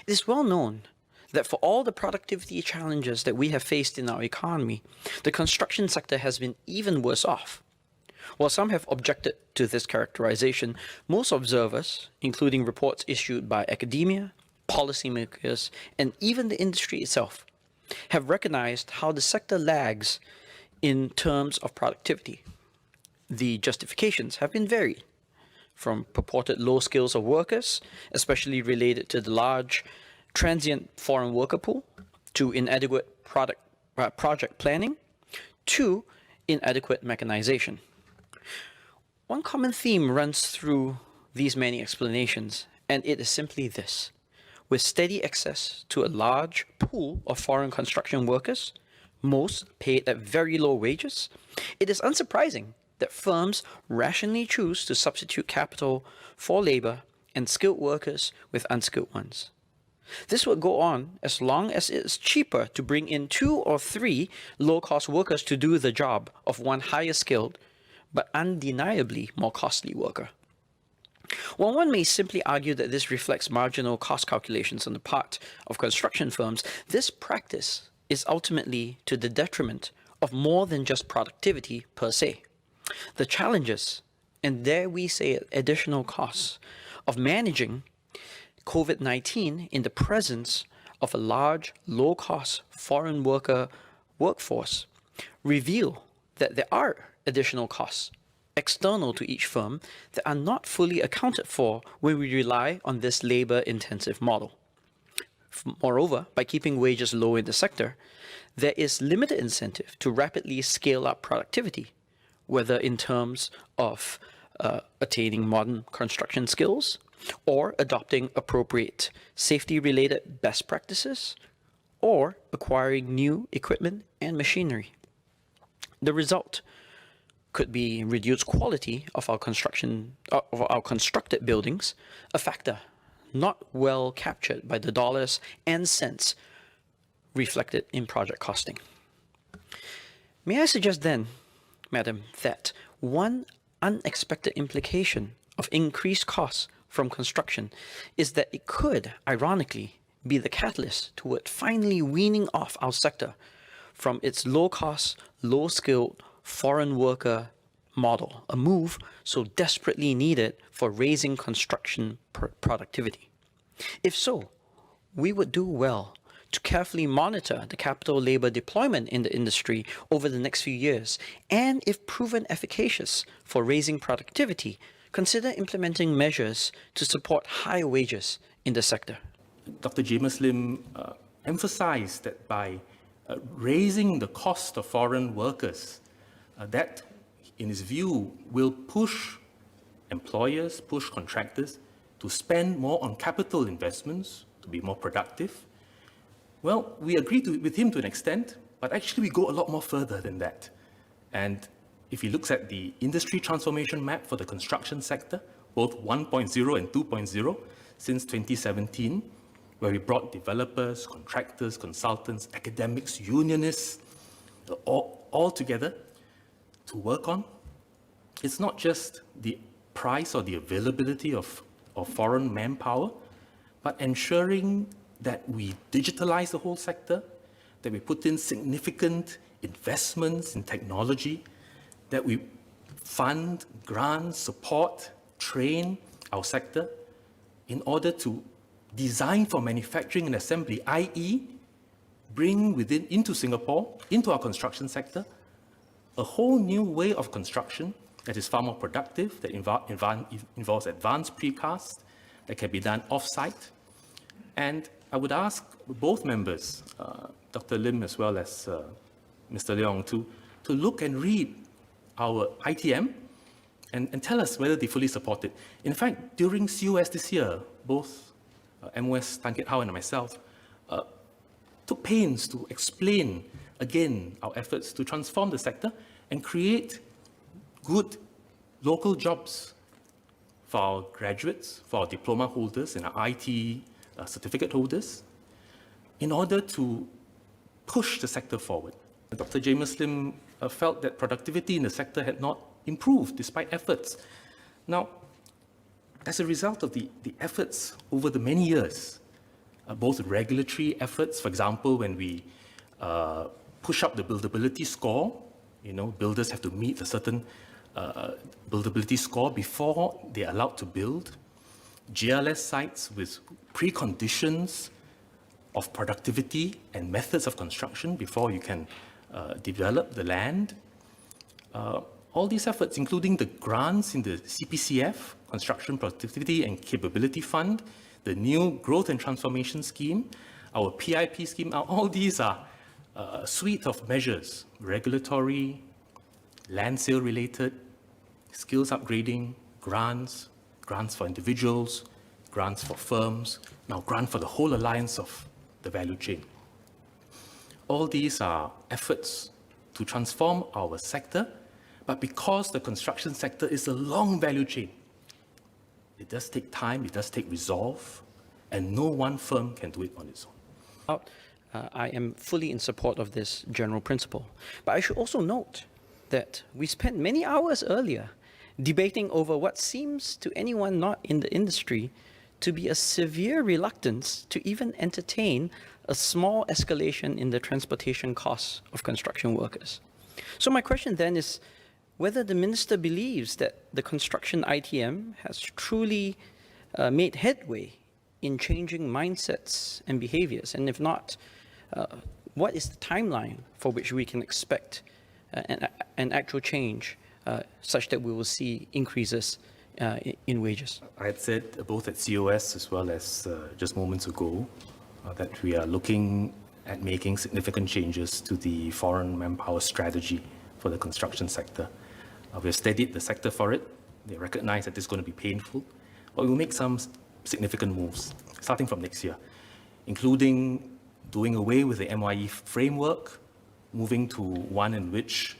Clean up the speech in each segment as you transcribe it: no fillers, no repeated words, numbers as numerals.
It is well known that for all the productivity challenges that we have faced in our economy, the construction sector has been even worse off. While some have objected to this characterization, most observers, including reports issued by academia, policymakers, and even the industry itself, have recognized how the sector lags in terms of productivity. The justifications have been varied, from purported low skills of workers, especially related to the large transient foreign worker pool, to inadequate project planning, to inadequate mechanization. One common theme runs through these many explanations, and it is simply this. With steady access to a large pool of foreign construction workers, most paid at very low wages, it is unsurprising that firms rationally choose to substitute capital for labor and skilled workers with unskilled ones. This will go on as long as it is cheaper to bring in 2 or 3 low-cost workers to do the job of one higher skilled but undeniably more costly worker. While one may simply argue that this reflects marginal cost calculations on the part of construction firms, this practice is ultimately to the detriment of more than just productivity per se. The challenges, and there we say additional costs, of managing COVID-19 in the presence of a large, low-cost foreign worker workforce reveal that there are additional costs external to each firm that are not fully accounted for when we rely on this labor-intensive model. Moreover, by keeping wages low in the sector, there is limited incentive to rapidly scale up productivity, whether in terms of attaining modern construction skills or adopting appropriate safety-related best practices or acquiring new equipment and machinery. The result could be reduced quality of our constructed buildings, a factor not well captured by the dollars and cents reflected in project costing. May I suggest then, Madam, that one unexpected implication of increased costs from construction is that it could, ironically, be the catalyst toward finally weaning off our sector from its low-cost, low-skilled foreign worker model, a move so desperately needed for raising construction productivity. If so, we would do well to carefully monitor the capital labor deployment in the industry over the next few years, and if proven efficacious for raising productivity, consider implementing measures to support higher wages in the sector. Dr. Jamus Lim emphasized that by raising the cost of foreign workers, that, in his view, will push employers, push contractors to spend more on capital investments, to be more productive. Well, we agree with him to an extent, but actually we go a lot more further than that. And if he looks at the industry transformation map for the construction sector, both 1.0 and 2.0, since 2017, where we brought developers, contractors, consultants, academics, unionists, all together to work on, it's not just the price or the availability of foreign manpower, but ensuring that we digitalize the whole sector, that we put in significant investments in technology, that we fund, grant, support, train our sector in order to design for manufacturing and assembly, i.e., bring into Singapore, into our construction sector, a whole new way of construction that is far more productive, that involves advanced precast, that can be done off-site. And I would ask both members, Dr. Lim as well as Mr. Leong, to look and read our ITM and tell us whether they fully support it. In fact, during COS this year, both MOS Tan Kiat Hao and myself took pains to explain again our efforts to transform the sector and create good local jobs for our graduates, for our diploma holders and our IT certificate holders, in order to push the sector forward. Dr. Jamus Lim felt that productivity in the sector had not improved despite efforts. Now, as a result of the efforts over the many years, both regulatory efforts, for example, when we push up the buildability score, builders have to meet a certain buildability score before they're allowed to build. GLS sites with preconditions of productivity and methods of construction before you can develop the land. All these efforts, including the grants in the CPCF, Construction Productivity and Capability Fund, the new Growth and Transformation Scheme, our PIP scheme, all these are a suite of measures, regulatory, land sale related, skills upgrading, grants for individuals, grants for firms, now grant for the whole alliance of the value chain. All these are efforts to transform our sector, but because the construction sector is a long value chain, it does take time, it does take resolve, and no one firm can do it on its own. I am fully in support of this general principle, but I should also note that we spent many hours earlier debating over what seems to anyone not in the industry to be a severe reluctance to even entertain a small escalation in the transportation costs of construction workers. So my question then is whether the minister believes that the construction ITM has truly made headway in changing mindsets and behaviors, and if not, what is the timeline for which we can expect an actual change such that we will see increases in wages? I had said both at COS as well as just moments ago that we are looking at making significant changes to the foreign manpower strategy for the construction sector. We have studied the sector for it. They recognize that this is going to be painful, but we'll make some significant moves starting from next year, including doing away with the MYE framework, moving to one in which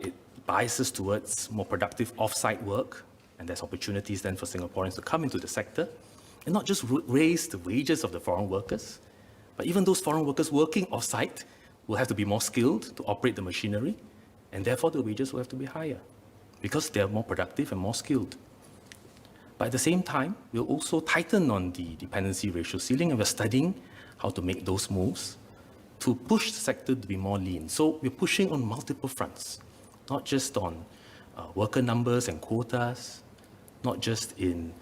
it biases towards more productive off-site work, and there's opportunities then for Singaporeans to come into the sector and not just raise the wages of the foreign workers, but even those foreign workers working off-site will have to be more skilled to operate the machinery, and therefore the wages will have to be higher because they're more productive and more skilled. But at the same time, we'll also tighten on the dependency ratio ceiling, and we're studying how to make those moves to push the sector to be more lean. So we're pushing on multiple fronts, not just on worker numbers and quotas, not just in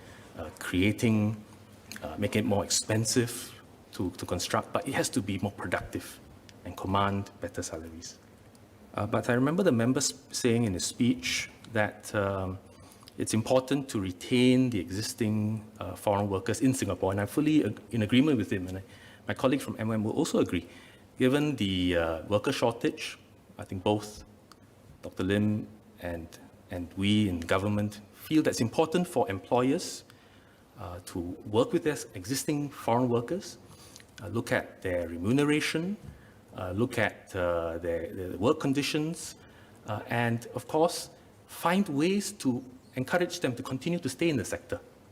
making it more expensive to construct, but it has to be more productive and command better salaries. But I remember the member saying in his speech that it's important to retain the existing foreign workers in Singapore, and I'm fully in agreement with him, and my colleague from MOM will also agree. Given the worker shortage, I think both Dr. Lim and we in government feel that's important for employers to work with their existing foreign workers, look at their remuneration, look at their work conditions, and of course, find ways to encourage them to continue to stay in the sector.